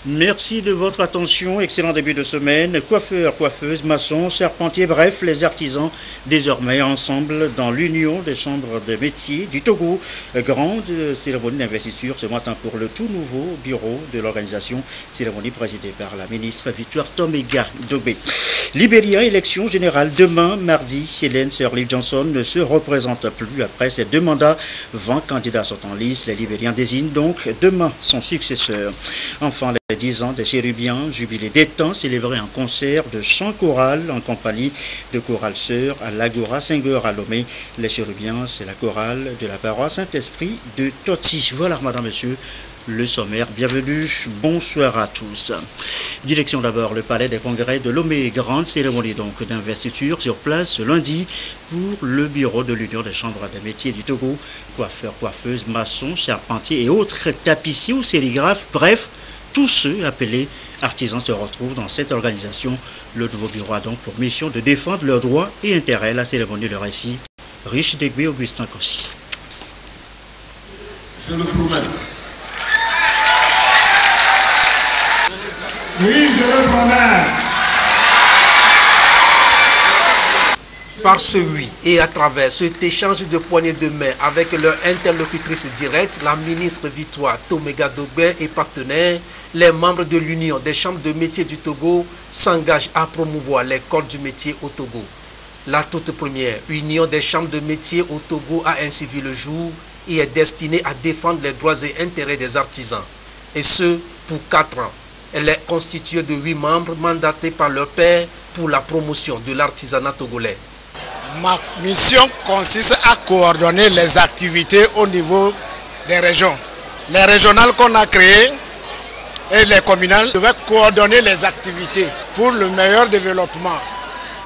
Merci de votre attention, excellent début de semaine. Coiffeurs, coiffeuses, maçons, charpentiers, bref, les artisans désormais ensemble dans l'Union des chambres de métiers du Togo. Grande cérémonie d'investiture ce matin pour le tout nouveau bureau de l'organisation, cérémonie présidée par la ministre Victoire Toméga Dogbe. Libéria, élection générale demain, mardi. Hélène Sirleaf Johnson ne se représente plus après ses 2 mandats. 20 candidats sont en lice. Les Libériens désignent donc demain son successeur. Enfin, les 10 ans des Chéribiens, jubilé d'étang, célébré en concert de chant choral en compagnie de chorale sœurs à l'Agora Senghor à Lomé. Les Chéribiens, c'est la chorale de la paroisse Saint-Esprit de Toti. Voilà, madame, monsieur, le sommaire. Bienvenue, bonsoir à tous. Direction d'abord le palais des congrès de Lomé. Grande cérémonie donc d'investiture sur place ce lundi pour le bureau de l'Union des chambres des métiers du Togo. Coiffeurs, coiffeuses, maçons, charpentiers et autres tapissiers ou sérigraphes, bref, tous ceux appelés artisans se retrouvent dans cette organisation. Le nouveau bureau a donc pour mission de défendre leurs droits et intérêts. La cérémonie de récit, Riche Degbe, Augustin Kossi. Je le promets. Oui, je le promets. Par ce oui et à travers cet échange de poignées de main avec leur interlocutrice directe, la ministre Victoire Toméga Dogbe et partenaires, les membres de l'Union des chambres de métiers du Togo s'engagent à promouvoir les corps du métier au Togo. La toute première Union des chambres de métiers au Togo a ainsi vu le jour et est destinée à défendre les droits et intérêts des artisans. Et ce, pour 4 ans. Elle est constituée de 8 membres mandatés par leur père pour la promotion de l'artisanat togolais. Ma mission consiste à coordonner les activités au niveau des régions. Les régionales qu'on a créées et les communales devaient coordonner les activités pour le meilleur développement,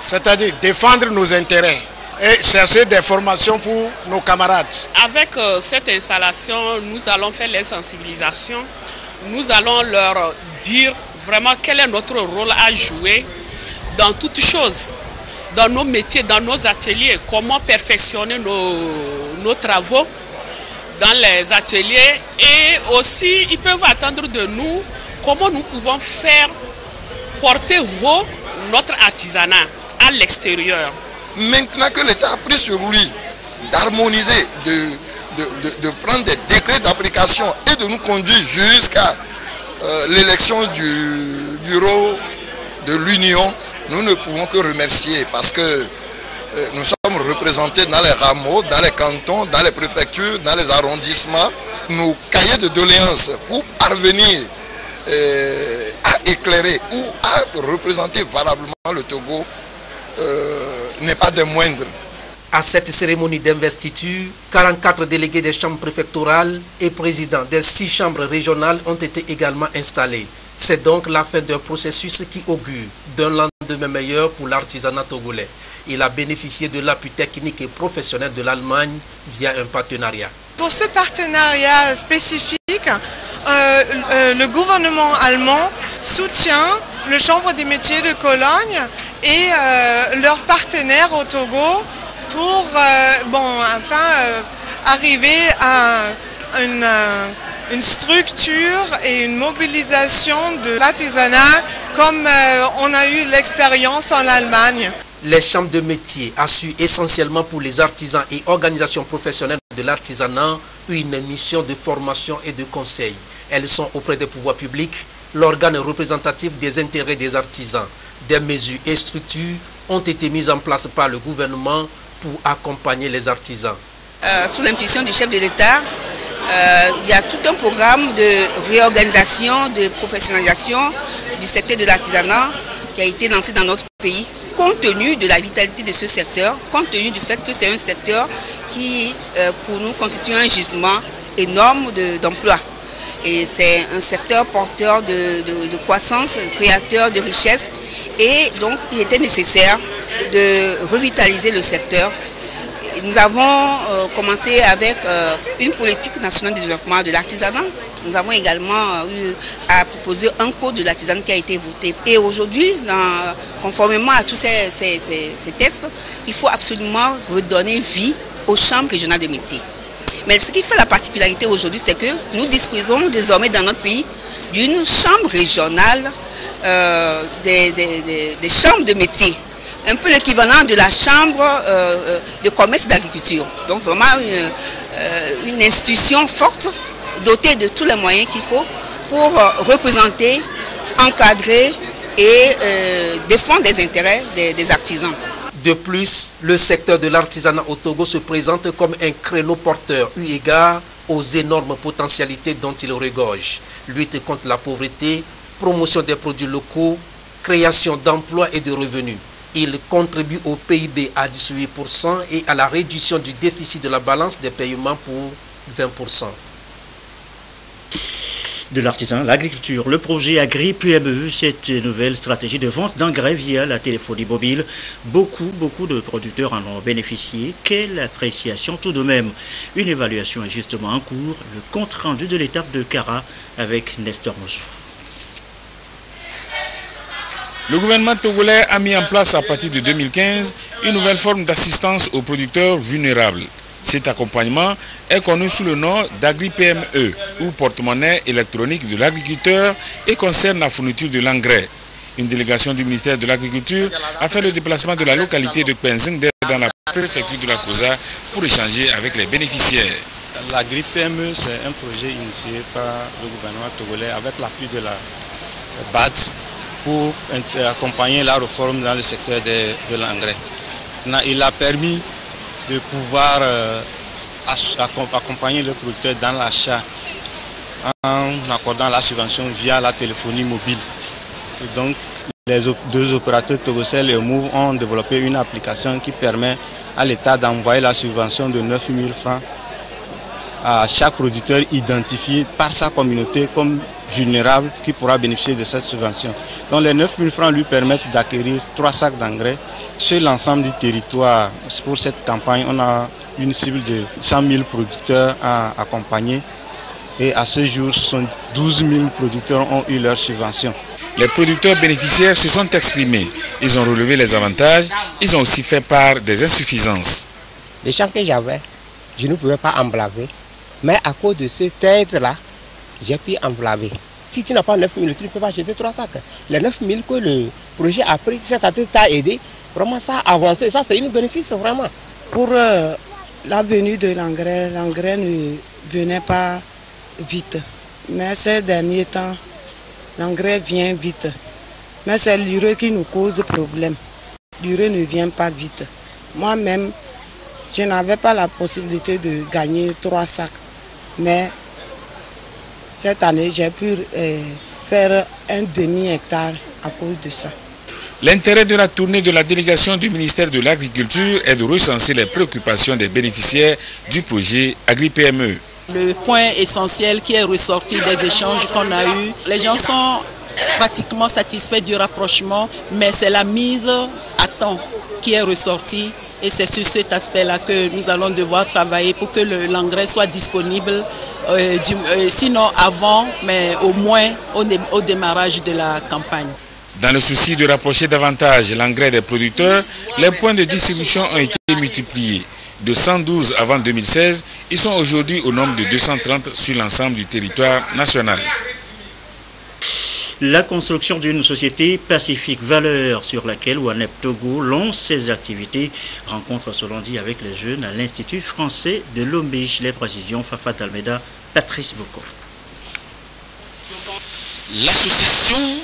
c'est-à-dire défendre nos intérêts et chercher des formations pour nos camarades. Avec cette installation, nous allons faire les sensibilisations. Nous allons leur dire vraiment quel est notre rôle à jouer dans toutes choses, dans nos métiers, dans nos ateliers, comment perfectionner nos travaux dans les ateliers et aussi ils peuvent attendre de nous comment nous pouvons faire porter haut notre artisanat à l'extérieur. Maintenant que l'État a pris sur lui d'harmoniser, de prendre des décrets d'application et de nous conduire jusqu'à l'élection du bureau de l'Union, nous ne pouvons que remercier parce que nous sommes représentés dans les rameaux, dans les cantons, dans les préfectures, dans les arrondissements. Nos cahiers de doléances pour parvenir à éclairer ou à représenter valablement le Togo n'est pas des moindres. À cette cérémonie d'investiture, 44 délégués des chambres préfectorales et présidents des 6 chambres régionales ont été également installés. C'est donc la fin d'un processus qui augure d'un lendemain meilleur pour l'artisanat togolais. Il a bénéficié de l'appui technique et professionnel de l'Allemagne via un partenariat. Pour ce partenariat spécifique, le gouvernement allemand soutient le Chambre des métiers de Cologne et leurs partenaires au Togo pour arriver à une structure et une mobilisation de l'artisanat comme on a eu l'expérience en Allemagne. Les chambres de métiers assurent essentiellement pour les artisans et organisations professionnelles de l'artisanat une mission de formation et de conseil. Elles sont auprès des pouvoirs publics l'organe représentatif des intérêts des artisans. Des mesures et structures ont été mises en place par le gouvernement pour accompagner les artisans. Sous l'impulsion du chef de l'État, il y a tout un programme de réorganisation, de professionnalisation du secteur de l'artisanat qui a été lancé dans notre pays. Compte tenu de la vitalité de ce secteur, compte tenu du fait que c'est un secteur qui, pour nous, constitue un gisement énorme d'emplois. Et c'est un secteur porteur de croissance, créateur de richesse. Et donc, il était nécessaire de revitaliser le secteur. Nous avons commencé avec une politique nationale de développement de l'artisanat. Nous avons également eu à proposer un code de l'artisanat qui a été voté. Et aujourd'hui, conformément à tous ces textes, il faut absolument redonner vie aux chambres régionales de métiers. Mais ce qui fait la particularité aujourd'hui, c'est que nous disposons désormais dans notre pays d'une chambre régionale des chambres de métier. Un peu l'équivalent de la chambre de commerce d'agriculture. Donc vraiment une institution forte, dotée de tous les moyens qu'il faut pour représenter, encadrer et défendre les intérêts des artisans. De plus, le secteur de l'artisanat au Togo se présente comme un créneau porteur eu égard aux énormes potentialités dont il regorge. Lutte contre la pauvreté, promotion des produits locaux, création d'emplois et de revenus. Il contribue au PIB à 18% et à la réduction du déficit de la balance des paiements pour 20%. De l'artisanat, l'agriculture, le projet Agri-PME, cette nouvelle stratégie de vente d'engrais via la téléphonie mobile. Beaucoup de producteurs en ont bénéficié. Quelle appréciation tout de même. Une évaluation est justement en cours. Le compte rendu de l'étape de Kara avec Nestor Moussou. Le gouvernement togolais a mis en place à partir de 2015 une nouvelle forme d'assistance aux producteurs vulnérables. Cet accompagnement est connu sous le nom d'Agri-PME ou porte-monnaie électronique de l'agriculteur et concerne la fourniture de l'engrais. Une délégation du ministère de l'Agriculture a fait le déplacement de la localité de Penzing dans la préfecture de la Kosa pour échanger avec les bénéficiaires. L'Agri-PME, c'est un projet initié par le gouvernement togolais avec l'appui de la BAD pour accompagner la réforme dans le secteur de l'engrais. Il a permis de pouvoir accompagner le producteur dans l'achat en accordant la subvention via la téléphonie mobile. Et donc, les deux opérateurs Togocel et Move ont développé une application qui permet à l'État d'envoyer la subvention de 9 000 francs à chaque producteur identifié par sa communauté comme vulnérable qui pourra bénéficier de cette subvention. Donc les 9 000 francs lui permettent d'acquérir 3 sacs d'engrais sur l'ensemble du territoire. Pour cette campagne, on a une cible de 100 000 producteurs à accompagner et à ce jour, 12 000 producteurs ont eu leur subvention. Les producteurs bénéficiaires se sont exprimés. Ils ont relevé les avantages, ils ont aussi fait part des insuffisances. Les champs que j'avais, je ne pouvais pas emblaver. Mais à cause de cette aide-là, j'ai pu emblaver. Si tu n'as pas 9 000, tu ne peux pas acheter 3 sacs. Les 9 000 que le projet a pris, cette aide t'a aidé, vraiment ça a avancé. Ça, c'est un bénéfice vraiment. Pour la venue de l'engrais, l'engrais ne venait pas vite. Mais ces derniers temps, l'engrais vient vite. Mais c'est l'urée qui nous cause problème. L'urée ne vient pas vite. Moi-même, je n'avais pas la possibilité de gagner 3 sacs. Mais cette année, j'ai pu faire un demi-hectare à cause de ça. L'intérêt de la tournée de la délégation du ministère de l'Agriculture est de recenser les préoccupations des bénéficiaires du projet Agri-PME. Le point essentiel qui est ressorti des échanges qu'on a eus, les gens sont pratiquement satisfaits du rapprochement, mais c'est la mise à temps qui est ressortie. Et c'est sur cet aspect-là que nous allons devoir travailler pour que l'engrais soit disponible, sinon avant, mais au moins au démarrage de la campagne. Dans le souci de rapprocher davantage l'engrais des producteurs, les points de distribution ont été multipliés. De 112 avant 2016, ils sont aujourd'hui au nombre de 230 sur l'ensemble du territoire national. La construction d'une société pacifique, valeur sur laquelle Wanep Togo lance ses activités, rencontre ce lundi avec les jeunes à l'Institut français de Lombiche. Les précisions, Fafa Dalmeda, Patrice Boko. L'association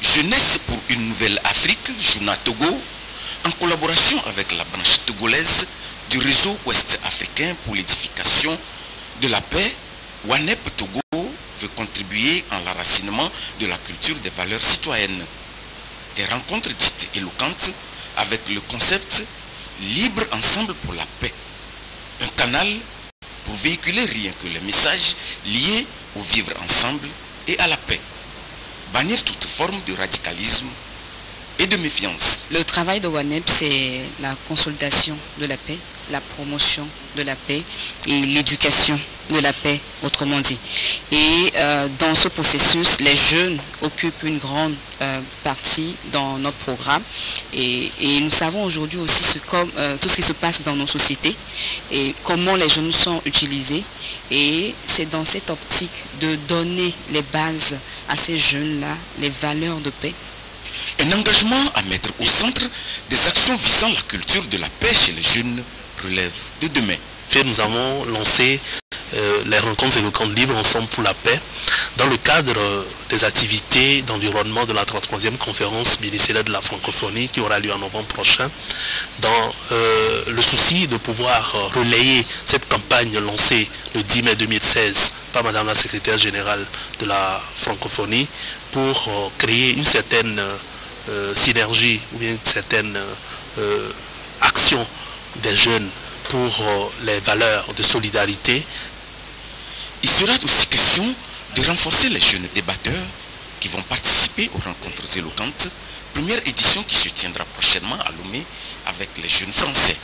Jeunesse pour une nouvelle Afrique, Juna Togo, en collaboration avec la branche togolaise du réseau ouest africain pour l'édification de la paix, Wanep Togo veut contribuer en l'enracinement de la culture des valeurs citoyennes. Des rencontres dites éloquentes avec le concept Libre ensemble pour la paix. Un canal pour véhiculer rien que les messages liés au vivre ensemble et à la paix. Bannir toute forme de radicalisme et de méfiance. Le travail de Wanep, c'est la consolidation de la paix, la promotion de la paix et l'éducation de la paix, autrement dit. Et dans ce processus, les jeunes occupent une grande partie partie dans notre programme et nous savons aujourd'hui aussi tout ce qui se passe dans nos sociétés et comment les jeunes sont utilisés, et c'est dans cette optique de donner les bases à ces jeunes-là, les valeurs de paix. Un engagement à mettre au centre des actions visant la culture de la paix chez les jeunes relève de demain. Nous avons lancé les rencontres éloquentes libres ensemble pour la paix dans le cadre des activités d'environnement de la 33e conférence ministérielle de la francophonie qui aura lieu en novembre prochain, dans le souci de pouvoir relayer cette campagne lancée le 10 mai 2016 par Madame la secrétaire générale de la francophonie pour créer une certaine synergie ou bien une certaine action des jeunes pour les valeurs de solidarité. Il sera aussi question de renforcer les jeunes débatteurs qui vont participer aux rencontres éloquentes, première édition qui se tiendra prochainement à Lomé avec les jeunes français.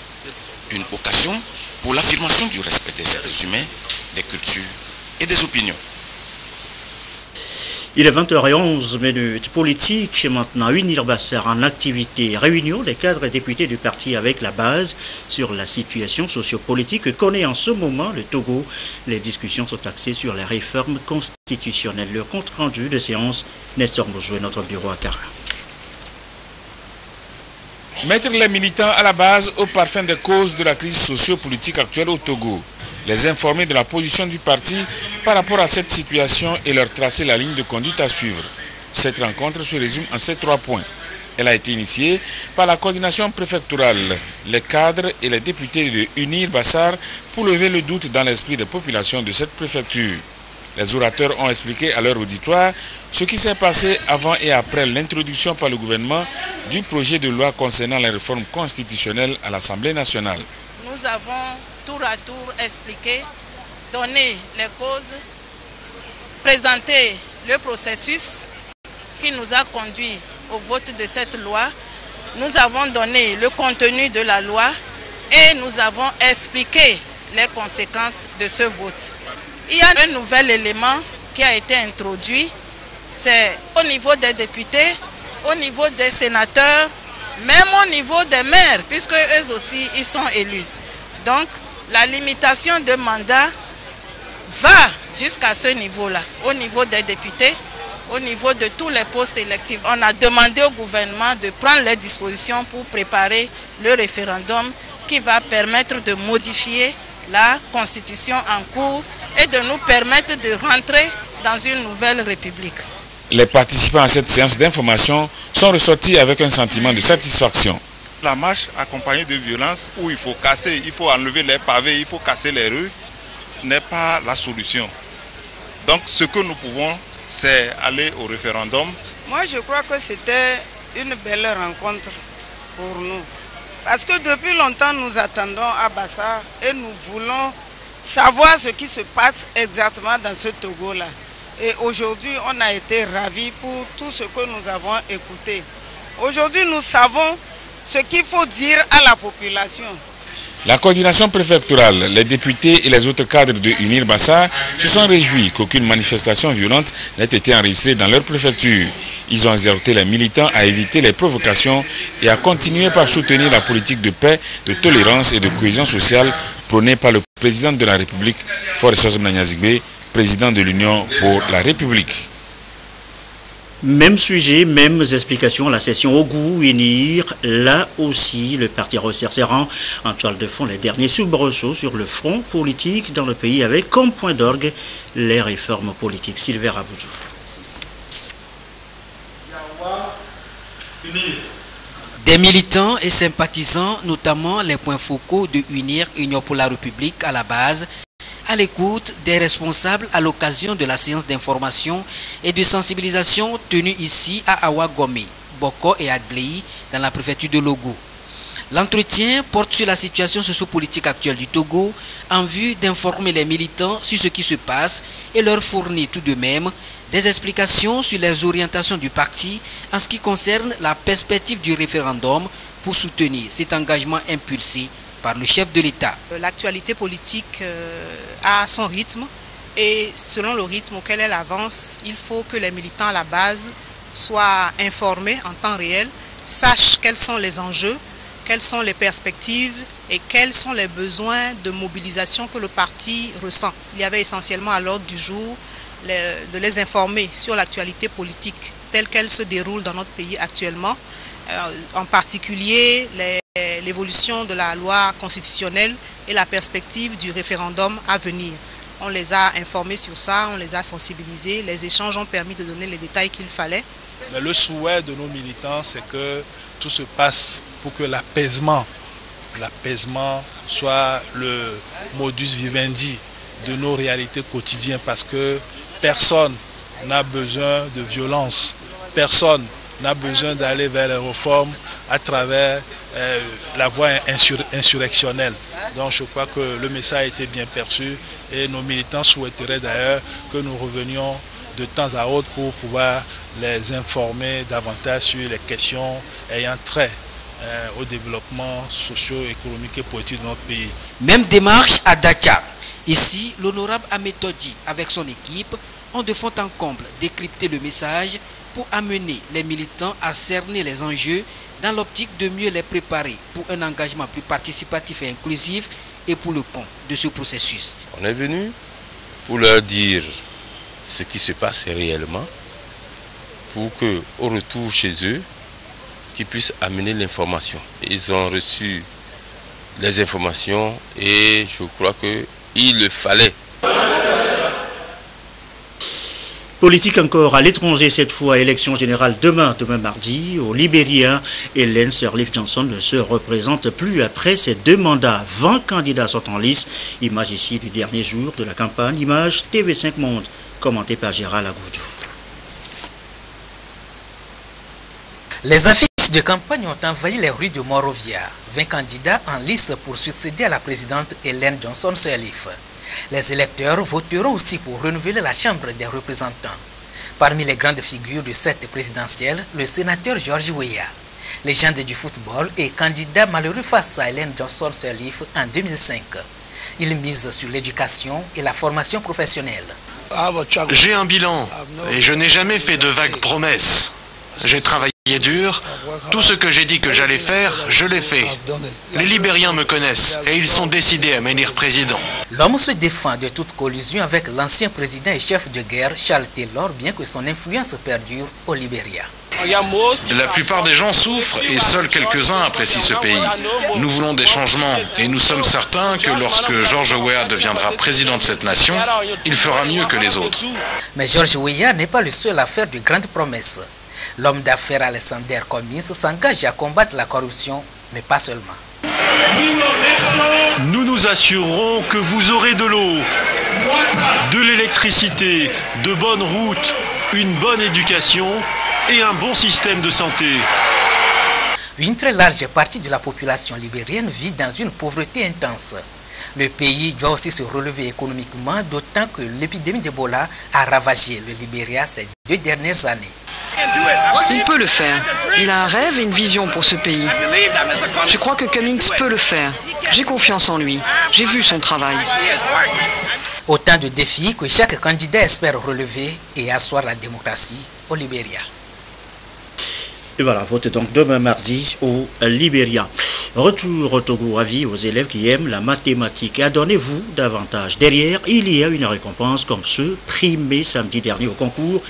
Une occasion pour l'affirmation du respect des êtres humains, des cultures et des opinions. Il est 20h11, politique maintenant. Unir Bassar en activité. Réunion des cadres et députés du parti avec la base sur la situation sociopolitique que connaît en ce moment le Togo. Les discussions sont axées sur les réformes constitutionnelles. Le compte rendu de séance, Nestor Moujoué, notre bureau à Kara. Mettre les militants à la base au parfum des causes de la crise sociopolitique actuelle au Togo. Les informer de la position du parti par rapport à cette situation et leur tracer la ligne de conduite à suivre. Cette rencontre se résume en ces 3 points. Elle a été initiée par la coordination préfectorale, les cadres et les députés de Unir Bassar pour lever le doute dans l'esprit des populations de cette préfecture. Les orateurs ont expliqué à leur auditoire ce qui s'est passé avant et après l'introduction par le gouvernement du projet de loi concernant les réformes constitutionnelles à l'Assemblée nationale. Nous avons tour à tour expliqué, donné les causes, présenté le processus qui nous a conduit au vote de cette loi. Nous avons donné le contenu de la loi et nous avons expliqué les conséquences de ce vote. Il y a un nouvel élément qui a été introduit, c'est au niveau des députés, au niveau des sénateurs, même au niveau des maires, puisque eux aussi ils sont élus. Donc la limitation de mandat va jusqu'à ce niveau-là, au niveau des députés, au niveau de tous les postes électifs. On a demandé au gouvernement de prendre les dispositions pour préparer le référendum qui va permettre de modifier la constitution en cours et de nous permettre de rentrer dans une nouvelle république. Les participants à cette séance d'information sont ressortis avec un sentiment de satisfaction. La marche accompagnée de violence où il faut casser, il faut enlever les pavés, il faut casser les rues, n'est pas la solution. Donc ce que nous pouvons, c'est aller au référendum. Moi je crois que c'était une belle rencontre pour nous. Parce que depuis longtemps nous attendons à Bassar et nous voulons savoir ce qui se passe exactement dans ce Togo-là. Et aujourd'hui on a été ravis pour tout ce que nous avons écouté. Aujourd'hui nous savons ce qu'il faut dire à la population. La coordination préfectorale, les députés et les autres cadres de Unir Bassar se sont réjouis qu'aucune manifestation violente n'ait été enregistrée dans leur préfecture. Ils ont exhorté les militants à éviter les provocations et à continuer par soutenir la politique de paix, de tolérance et de cohésion sociale prônée par le président de la République, Faure Sozomna-Niazigbe, président de l'Union pour la République. Même sujet, mêmes explications à la session Ogou, Unir. Là aussi, le parti resserre ses rangs en toile de fond les derniers soubresauts sur le front politique dans le pays avec comme point d'orgue les réformes politiques. Sylvain Aboudou. Des militants et sympathisants, notamment les points focaux de Unir, Union pour la République à la base, à l'écoute des responsables à l'occasion de la séance d'information et de sensibilisation tenue ici à Awagome, Boko et Aglei dans la préfecture de Logo. L'entretien porte sur la situation sociopolitique actuelle du Togo en vue d'informer les militants sur ce qui se passe et leur fournir tout de même des explications sur les orientations du parti en ce qui concerne la perspective du référendum pour soutenir cet engagement impulsé par le chef de l'État. L'actualité politique a son rythme et selon le rythme auquel elle avance, il faut que les militants à la base soient informés en temps réel, sachent quels sont les enjeux, quelles sont les perspectives et quels sont les besoins de mobilisation que le parti ressent. Il y avait essentiellement à l'ordre du jour de les informer sur l'actualité politique telle qu'elle se déroule dans notre pays actuellement, en particulier l'évolution de la loi constitutionnelle et la perspective du référendum à venir. On les a informés sur ça, on les a sensibilisés, les échanges ont permis de donner les détails qu'il fallait. Mais le souhait de nos militants, c'est que tout se passe pour que l'apaisement soit le modus vivendi de nos réalités quotidiennes, parce que personne n'a besoin de violence, personne n'a besoin d'aller vers les réformes à travers la voie insurrectionnelle. Donc je crois que le message a été bien perçu et nos militants souhaiteraient d'ailleurs que nous revenions de temps à autre pour pouvoir les informer davantage sur les questions ayant trait au développement socio-économique et politique de notre pays. Même démarche à Dacha. Ici, l'honorable Ahmed Todji, avec son équipe, ont de fond en comble décrypté le message pour amener les militants à cerner les enjeux dans l'optique de mieux les préparer pour un engagement plus participatif et inclusif et pour le compte de ce processus. On est venu pour leur dire ce qui se passe réellement pour qu'au retour chez eux, qu'ils puissent amener l'information. Ils ont reçu les informations et je crois qu'il le fallait. Politique encore à l'étranger cette fois, élection générale demain mardi. Au Libéria, Ellen Sirleaf Johnson ne se représente plus après ses 2 mandats. 20 candidats sont en lice. Image ici du dernier jour de la campagne. Image TV5 Monde, commentée par Gérald Agoudou. Les affiches de campagne ont envahi les rues de Monrovia. 20 candidats en lice pour succéder à la présidente Ellen Johnson Sirleaf. Les électeurs voteront aussi pour renouveler la Chambre des représentants. Parmi les grandes figures de cette présidentielle, le sénateur George Weah, légende du football et candidat malheureux face à Ellen Johnson Sirleaf en 2005. Il mise sur l'éducation et la formation professionnelle. J'ai un bilan et je n'ai jamais fait de vagues promesses. J'ai travaillé dur, tout ce que j'ai dit que j'allais faire, je l'ai fait. Les Libériens me connaissent et ils sont décidés à m'élire président. L'homme se défend de toute collusion avec l'ancien président et chef de guerre Charles Taylor, bien que son influence perdure au Libéria. La plupart des gens souffrent et seuls quelques-uns apprécient ce pays. Nous voulons des changements et nous sommes certains que lorsque George Weah deviendra président de cette nation, il fera mieux que les autres. Mais George Weah n'est pas le seul à faire de grandes promesses. L'homme d'affaires Alexander Cummins s'engage à combattre la corruption, mais pas seulement. Nous nous assurerons que vous aurez de l'eau, de l'électricité, de bonnes routes, une bonne éducation et un bon système de santé. Une très large partie de la population libérienne vit dans une pauvreté intense. Le pays doit aussi se relever économiquement, d'autant que l'épidémie d'Ebola a ravagé le Libéria ces 2 dernières années. Il peut le faire. Il a un rêve et une vision pour ce pays. Je crois que Cummings peut le faire. J'ai confiance en lui. J'ai vu son travail. Autant de défis que chaque candidat espère relever et asseoir la démocratie au Libéria. Et voilà, vote donc demain mardi au Libéria. Retour au Togo, avis aux élèves qui aiment la mathématique. Adonnez-vous davantage. Derrière, il y a une récompense comme ceux primés samedi dernier au concours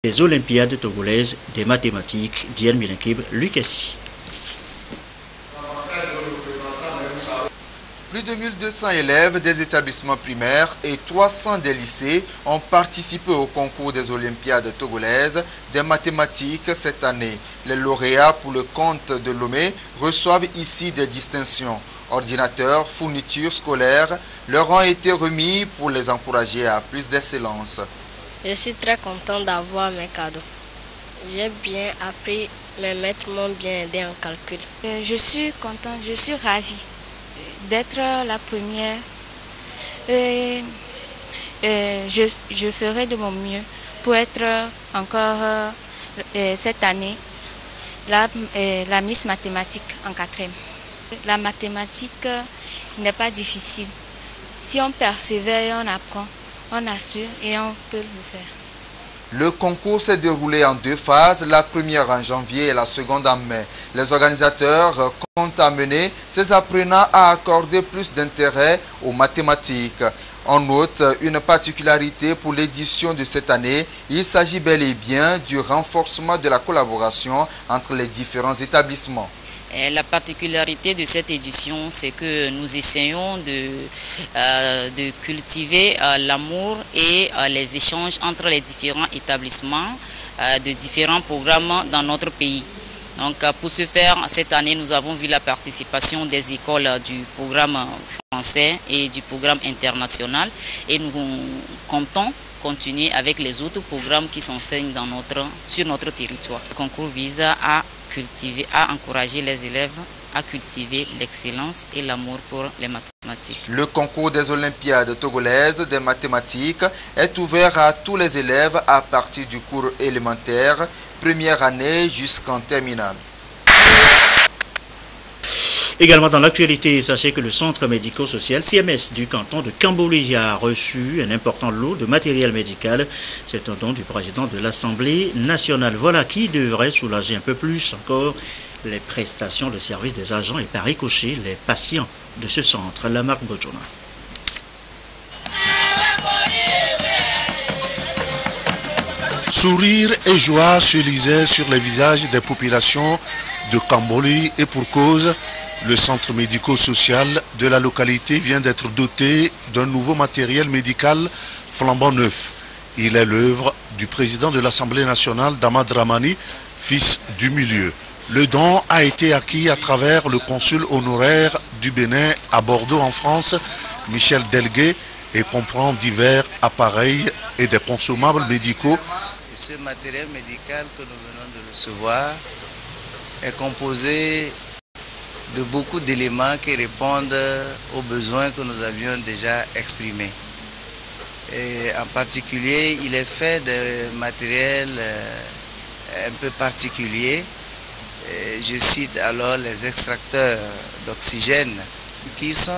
des Olympiades togolaises des mathématiques. Diane Milenkib, Lucassi. Plus de 1200 élèves des établissements primaires et 300 des lycées ont participé au concours des Olympiades togolaises des mathématiques cette année. Les lauréats pour le compte de Lomé reçoivent ici des distinctions. Ordinateurs, fournitures scolaires leur ont été remis pour les encourager à plus d'excellence. Je suis très content d'avoir mes cadeaux. J'ai bien appris, mes maîtres m'ont bien aidé en calcul. Je suis contente, je suis ravie d'être la première. Je ferai de mon mieux pour être encore cette année la Miss Mathématique en 4e. La mathématique n'est pas difficile. Si on persévère et on apprend, on assure et on peut le faire. Le concours s'est déroulé en 2 phases, la première en janvier et la seconde en mai. Les organisateurs comptent amener ces apprenants à accorder plus d'intérêt aux mathématiques. On note une particularité pour l'édition de cette année. Il s'agit bel et bien du renforcement de la collaboration entre les différents établissements. La particularité de cette édition, c'est que nous essayons de cultiver l'amour et les échanges entre les différents établissements de différents programmes dans notre pays. Donc pour ce faire, cette année, nous avons vu la participation des écoles du programme français et du programme international et nous comptons continuer avec les autres programmes qui s'enseignent sur notre territoire. Le concours vise à encourager les élèves à cultiver l'excellence et l'amour pour les mathématiques. Le concours des Olympiades togolaises des mathématiques est ouvert à tous les élèves à partir du cours élémentaire, première année jusqu'en terminale. Également dans l'actualité, sachez que le centre médico-social CMS du canton de Kamboli a reçu un important lot de matériel médical. C'est un don du président de l'Assemblée nationale. Voilà qui devrait soulager un peu plus encore les prestations de service des agents et par ricochet les patients de ce centre. La marque Bojona. Sourire et joie se lisaient sur les visages des populations de Kamboli et pour cause, le centre médico-social de la localité vient d'être doté d'un nouveau matériel médical flambant neuf. Il est l'œuvre du président de l'Assemblée nationale, Dama Dramani, fils du milieu. Le don a été acquis à travers le consul honoraire du Bénin à Bordeaux en France, Michel Delguet, et comprend divers appareils et des consommables médicaux. Et ce matériel médical que nous venons de recevoir est composé de beaucoup d'éléments qui répondent aux besoins que nous avions déjà exprimés. Et en particulier, il est fait de matériel un peu particulier. Et je cite alors les extracteurs d'oxygène qui sont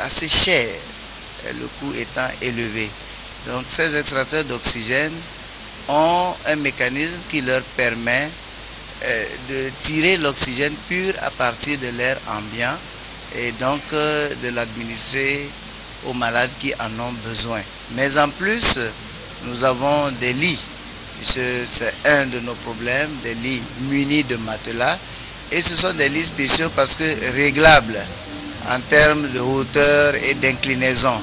assez chers, le coût étant élevé. Donc ces extracteurs d'oxygène ont un mécanisme qui leur permet de tirer l'oxygène pur à partir de l'air ambiant et donc de l'administrer aux malades qui en ont besoin. Mais en plus, nous avons des lits. C'est un de nos problèmes, des lits munis de matelas. Et ce sont des lits spéciaux parce que réglables en termes de hauteur et d'inclinaison.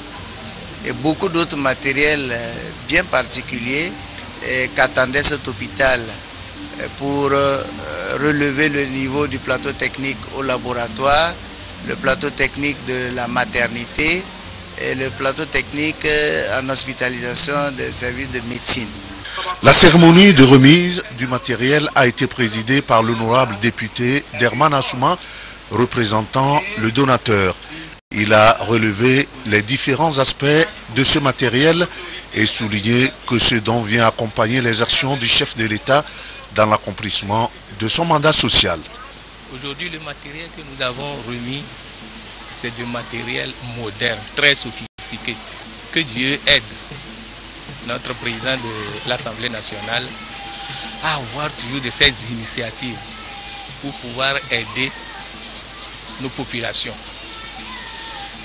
Et beaucoup d'autres matériels bien particuliers qu'attendait cet hôpital pour relever le niveau du plateau technique au laboratoire, le plateau technique de la maternité et le plateau technique en hospitalisation des services de médecine. La cérémonie de remise du matériel a été présidée par l'honorable député Derman Assouma, représentant le donateur. Il a relevé les différents aspects de ce matériel et souligné que ce don vient accompagner les actions du chef de l'État dans l'accomplissement de son mandat social. Aujourd'hui, le matériel que nous avons remis, c'est du matériel moderne, très sophistiqué. Que Dieu aide notre président de l'Assemblée nationale à avoir toujours de ces initiatives pour pouvoir aider nos populations.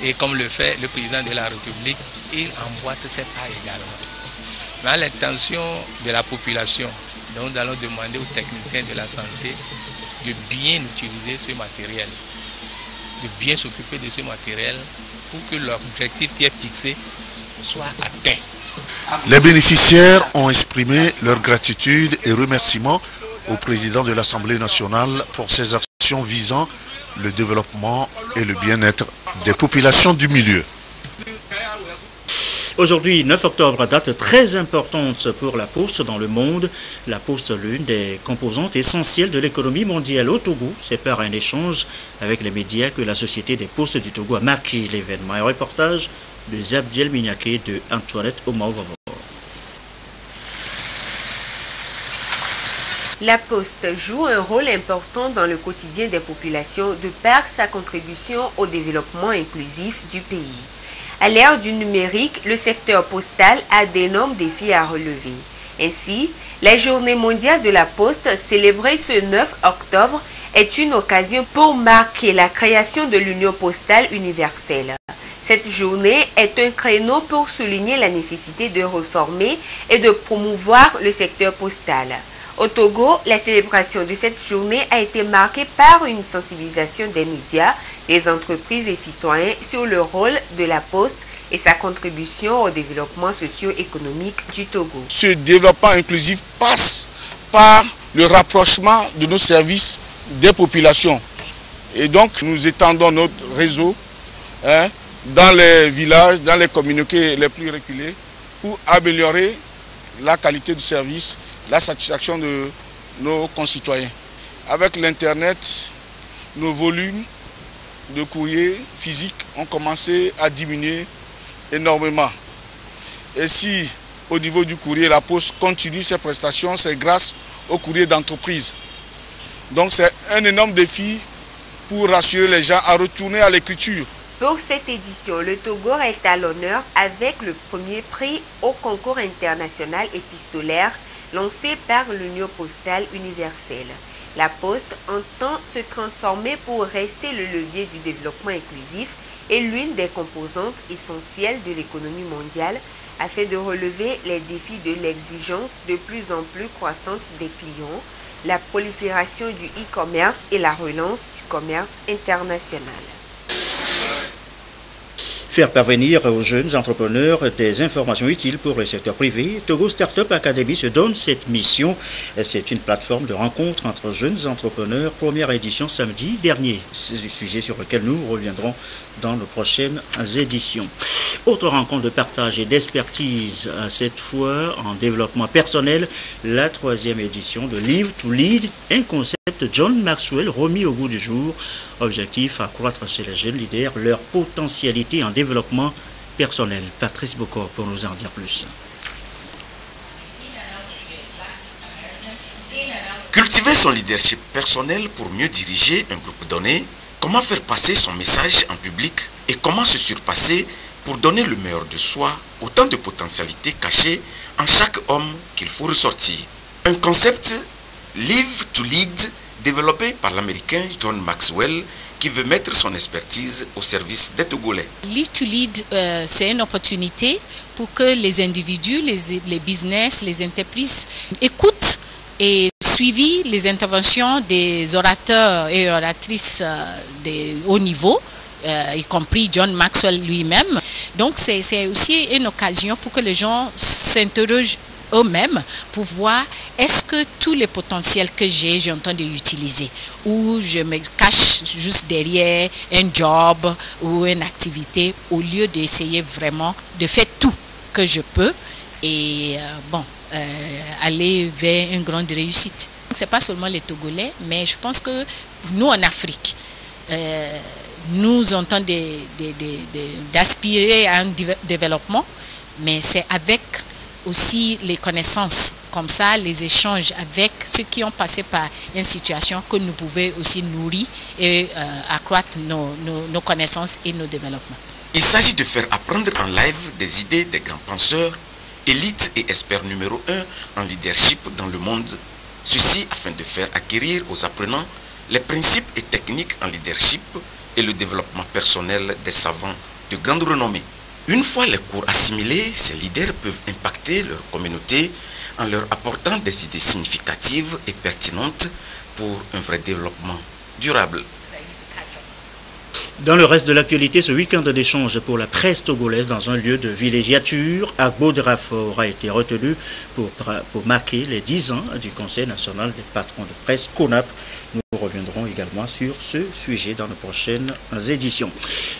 Et comme le fait le président de la République, il emboîte ses pas également. Mais à l'intention de la population, donc nous allons demander aux techniciens de la santé de bien utiliser ce matériel, de bien s'occuper de ce matériel pour que l'objectif qui est fixé soit atteint. Les bénéficiaires ont exprimé leur gratitude et remerciements au président de l'Assemblée nationale pour ses actions visant le développement et le bien-être des populations du milieu. Aujourd'hui, 9 octobre, date très importante pour la poste dans le monde. La poste, l'une des composantes essentielles de l'économie mondiale au Togo. C'est par un échange avec les médias que la Société des postes du Togo a marqué l'événement. Un reportage de Zabdiel Mignaké de Antoinette Omaovavo. La Poste joue un rôle important dans le quotidien des populations de par sa contribution au développement inclusif du pays. À l'ère du numérique, le secteur postal a d'énormes défis à relever. Ainsi, la Journée mondiale de la Poste, célébrée ce 9 octobre, est une occasion pour marquer la création de l'Union postale universelle. Cette journée est un créneau pour souligner la nécessité de réformer et de promouvoir le secteur postal. Au Togo, la célébration de cette journée a été marquée par une sensibilisation des médias, des entreprises et citoyens sur le rôle de la Poste et sa contribution au développement socio-économique du Togo. Ce développement inclusif passe par le rapprochement de nos services des populations. Et donc, nous étendons notre réseau dans les villages, dans les communautés les plus reculées pour améliorer la qualité du service, la satisfaction de nos concitoyens. Avec l'Internet, nos volumes de courrier physique ont commencé à diminuer énormément. Et si au niveau du courrier, la Poste continue ses prestations, c'est grâce au courrier d'entreprise. Donc c'est un énorme défi pour rassurer les gens à retourner à l'écriture. Pour cette édition, le Togo est à l'honneur avec le premier prix au concours international épistolaire lancé par l'Union postale universelle. La Poste entend se transformer pour rester le levier du développement inclusif et l'une des composantes essentielles de l'économie mondiale afin de relever les défis de l'exigence de plus en plus croissante des clients, la prolifération du e-commerce et la relance du commerce international. Faire parvenir aux jeunes entrepreneurs des informations utiles pour le secteur privé, Togo Startup Academy se donne cette mission. C'est une plateforme de rencontre entre jeunes entrepreneurs, première édition samedi dernier. C'est un sujet sur lequel nous reviendrons dans nos prochaines éditions. Autre rencontre de partage et d'expertise, cette fois en développement personnel, la 3e édition de Live to Lead, un concept de John Maxwell remis au goût du jour. Objectif, accroître chez les jeunes leaders leur potentialité en développement personnel. Patrice Bocor pour nous en dire plus. Cultiver son leadership personnel pour mieux diriger un groupe donné, comment faire passer son message en public et comment se surpasser pour donner le meilleur de soi, autant de potentialités cachées en chaque homme qu'il faut ressortir. Un concept Live to Lead développé par l'Américain John Maxwell qui veut mettre son expertise au service des Togolais. Live to Lead, c'est une opportunité pour que les individus, les business, les entreprises écoutent et suivent les interventions des orateurs et oratrices de haut niveau, y compris John Maxwell lui-même. Donc c'est aussi une occasion pour que les gens s'interrogent eux-mêmes pour voir est-ce que tous les potentiels que j'ai en train d'utiliser ou je me cache juste derrière un job ou une activité au lieu d'essayer vraiment de faire tout que je peux et aller vers une grande réussite. C'est pas seulement les Togolais, mais je pense que nous en Afrique, nous entendons d'aspirer à un développement, mais c'est avec aussi les connaissances comme ça, les échanges avec ceux qui ont passé par une situation que nous pouvons aussi nourrir et accroître nos connaissances et nos développements. Il s'agit de faire apprendre en live des idées des grands penseurs, élites et experts numéro 1 en leadership dans le monde. Ceci afin de faire acquérir aux apprenants les principes et techniques en leadership et le développement personnel des savants de grande renommée. Une fois les cours assimilés, ces leaders peuvent impacter leur communauté en leur apportant des idées significatives et pertinentes pour un vrai développement durable. Dans le reste de l'actualité, ce week-end d'échange pour la presse togolaise dans un lieu de villégiature à Agbo-Drafort a été retenu pour marquer les 10 ans du Conseil national des patrons de presse CONAP. Nous reviendrons également sur ce sujet dans nos prochaines éditions.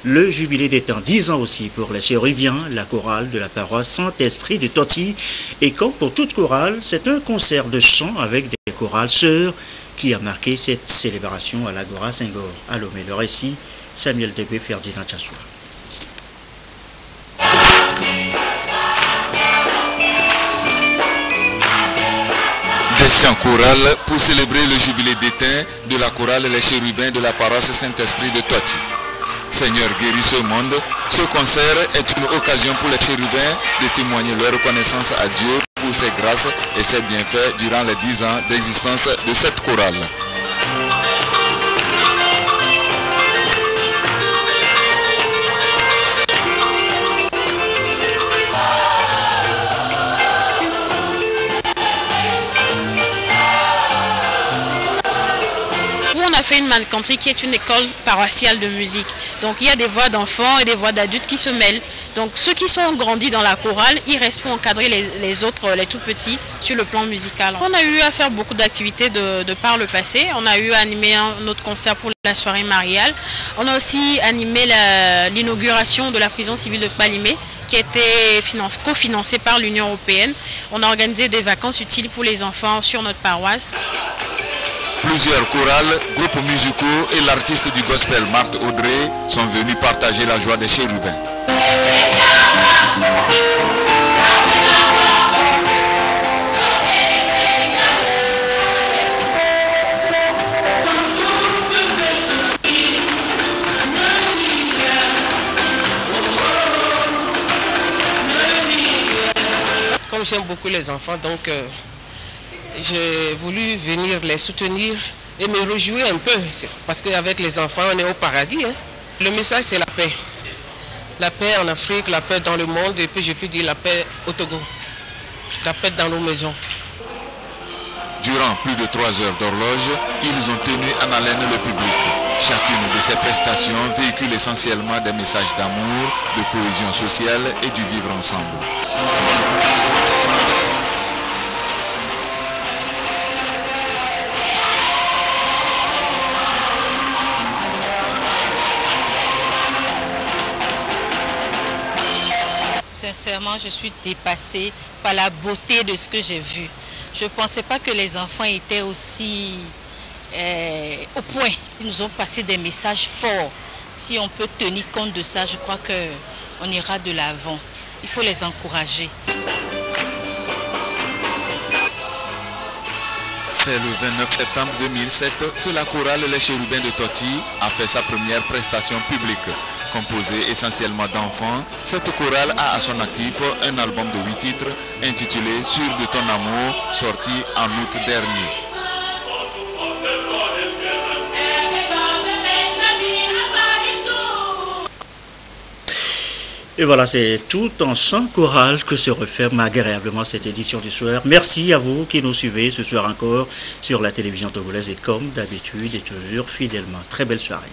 Le jubilé des temps, 10 ans aussi pour les Chéruviens, la chorale de la paroisse Saint-Esprit de Toti. Et comme pour toute chorale, c'est un concert de chant avec des chorales sœurs qui a marqué cette célébration à l'Agora Senghor. À Lomé, le récit, Samuel Debé, Ferdinand Chassoua. Des chants chorales pour célébrer le jubilé d'éteint de la chorale Les Chérubins de la paroisse Saint-Esprit de Toti. Seigneur, guéris ce monde Ce concert est une occasion pour les chérubins de témoigner leur reconnaissance à Dieu pour ses grâces et ses bienfaits durant les 10 ans d'existence de cette chorale. On a fait une Mancantry qui est une école paroissiale de musique. Donc il y a des voix d'enfants et des voix d'adultes qui se mêlent. Donc ceux qui sont grandis dans la chorale, ils restent pour encadrer les autres, les tout petits, sur le plan musical. On a eu à faire beaucoup d'activités de par le passé. On a eu à animer notre concert pour la soirée mariale. On a aussi animé l'inauguration de la prison civile de Kpalimé, qui a été cofinancée par l'Union européenne. On a organisé des vacances utiles pour les enfants sur notre paroisse. Plusieurs chorales, groupes musicaux et l'artiste du gospel Marthe Audrey sont venus partager la joie des chérubins. Comme j'aime beaucoup les enfants, donc j'ai voulu venir les soutenir et me réjouir un peu, parce qu'avec les enfants, on est au paradis. Hein. Le message, c'est la paix. La paix en Afrique, la paix dans le monde, et puis je peux dire la paix au Togo. La paix dans nos maisons. Durant plus de 3 heures d'horloge, ils ont tenu en haleine le public. Chacune de ces prestations véhicule essentiellement des messages d'amour, de cohésion sociale et du vivre ensemble. Sincèrement, je suis dépassée par la beauté de ce que j'ai vu. Je ne pensais pas que les enfants étaient aussi au point. Ils nous ont passé des messages forts. Si on peut tenir compte de ça, je crois qu'on ira de l'avant. Il faut les encourager. C'est le 29 septembre 2007 que la chorale Les Chérubins de Toti a fait sa première prestation publique. Composée essentiellement d'enfants, cette chorale a à son actif un album de 8 titres intitulé « Sûr de ton amour » sorti en août dernier. Et voilà, c'est tout en chant choral que se referme agréablement cette édition du soir. Merci à vous qui nous suivez ce soir encore sur la télévision togolaise et comme d'habitude et toujours fidèlement. Très belle soirée.